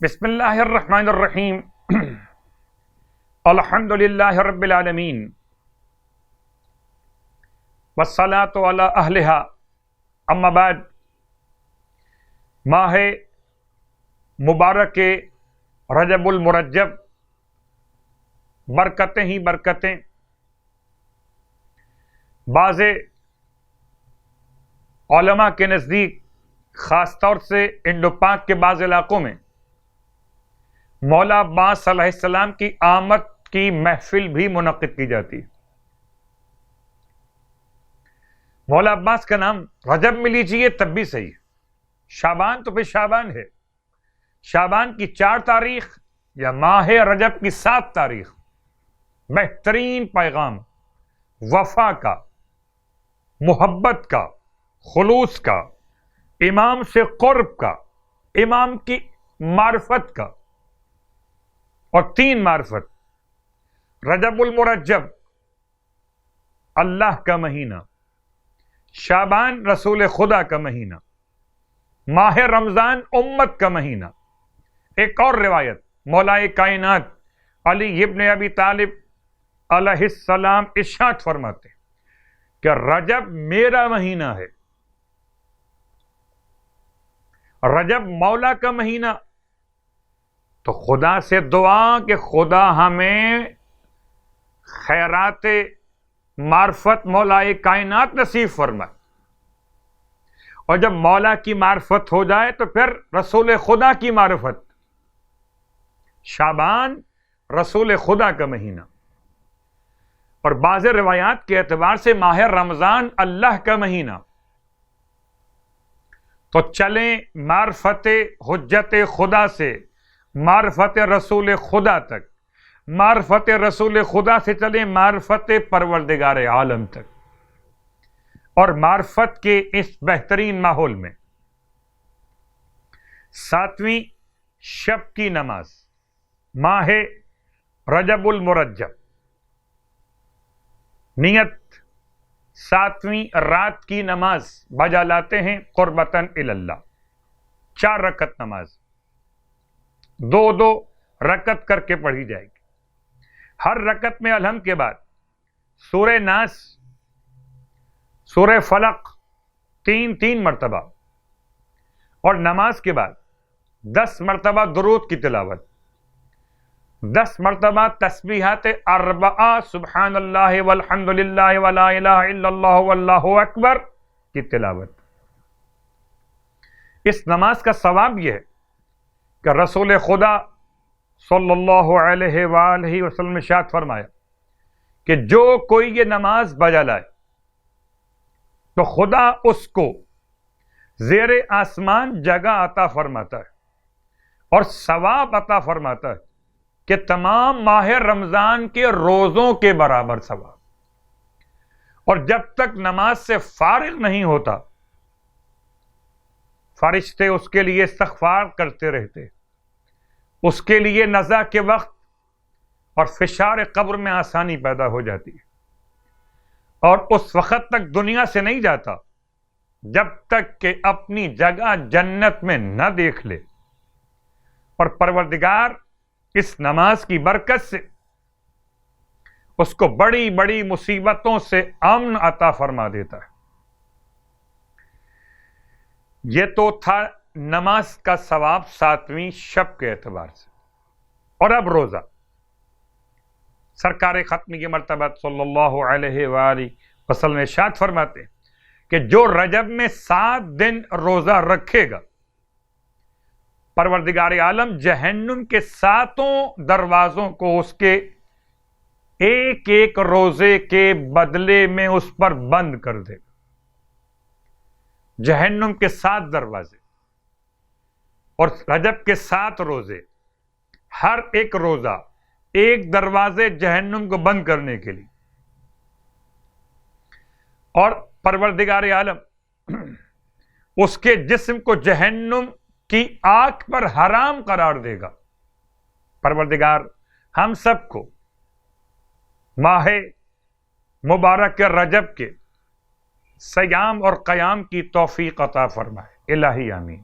بسم اللہ الرحمن الرحیم الحمد للہ رب العالمین والصلاة علی اہلہا اما بعد۔ ماہ مبارک رجب المرجب برکتیں ہی برکتیں۔ بعض علماء کے نزدیک خاص طور سے انڈو پاک کے بعض علاقوں میں مولا عباس علیہ السلام کی آمد کی محفل بھی منعقد کی جاتی ہے۔ مولا عباس کا نام رجب میں لیجیے تب بھی صحیح ہے، شعبان تو پھر شعبان ہے، شعبان کی 4 تاریخ یا ماہ رجب کی 7 تاریخ۔ بہترین پیغام وفا کا، محبت کا، خلوص کا، امام سے قرب کا، امام کی معرفت کا، اور 3 معرفت۔ رجب المرجب اللہ کا مہینہ، شعبان رسول خدا کا مہینہ، ماہ رمضان امت کا مہینہ۔ ایک اور روایت مولا کائنات علی ابن ابی طالب علیہ السلام ارشاد فرماتے کہ رجب میرا مہینہ ہے۔ رجب مولا کا مہینہ، تو خدا سے دعا کہ خدا ہمیں خیرات معرفت مولا کائنات نصیب فرمائے، اور جب مولا کی معرفت ہو جائے تو پھر رسول خدا کی معرفت۔ شعبان رسول خدا کا مہینہ، اور بعض روایات کے اعتبار سے ماہ رمضان اللہ کا مہینہ۔ تو چلیں معرفت حجت خدا سے معرفت رسول خدا تک، معرفت رسول خدا سے چلیں معرفت پروردگار عالم تک، اور معرفت کے اس بہترین ماحول میں 7ویں شب کی نماز ماہ رجب المرجب، نیت 7ویں رات کی نماز بجا لاتے ہیں قربتاً اللہ۔ 4 رکعت نماز 2 رکعت کر کے پڑھی جائے گی۔ ہر رکعت میں الحمد کے بعد سورہ ناس، سورہ فلق 3 مرتبہ، اور نماز کے بعد 10 مرتبہ درود کی تلاوت، 10 مرتبہ تسبیحات 4 سبحان اللہ والحمد للہ ولا الہ الا اللہ واللہ اکبر کی تلاوت۔ اس نماز کا ثواب یہ ہے کہ رسول خدا صلی اللہ علیہ وآلہ وسلم نے ارشاد فرمایا کہ جو کوئی یہ نماز بجا لائے تو خدا اس کو زیر آسمان جگہ عطا فرماتا ہے، اور ثواب عطا فرماتا ہے کہ تمام ماہ رمضان کے روزوں کے برابر ثواب۔ اور جب تک نماز سے فارغ نہیں ہوتا فرشتے اس کے لیے استغفار کرتے رہتے، اس کے لیے نزا کے وقت اور فشار قبر میں آسانی پیدا ہو جاتی ہے، اور اس وقت تک دنیا سے نہیں جاتا جب تک کہ اپنی جگہ جنت میں نہ دیکھ لے۔ اور پروردگار اس نماز کی برکت سے اس کو بڑی بڑی مصیبتوں سے امن عطا فرما دیتا ہے۔ یہ تو تھا نماز کا ثواب 7ویں شب کے اعتبار سے۔ اور اب روزہ، سرکار ختمی مرتبہ صلی اللہ علیہ وآلہ وسلم ارشاد فرماتے ہیں کہ جو رجب میں 7 دن روزہ رکھے گا، پروردگار عالم جہنم کے 7 دروازوں کو اس کے ایک روزے کے بدلے میں اس پر بند کر دے گا۔ جہنم کے 7 دروازے، اور رجب کے 7 روزے، ہر ایک روزہ ایک دروازے جہنم کو بند کرنے کے لیے۔ اور پروردگار عالم اس کے جسم کو جہنم کی آگ پر حرام قرار دے گا۔ پروردگار ہم سب کو ماہ مبارک رجب کے صیام اور قیام کی توفیق عطا فرمائے، الہی آمین۔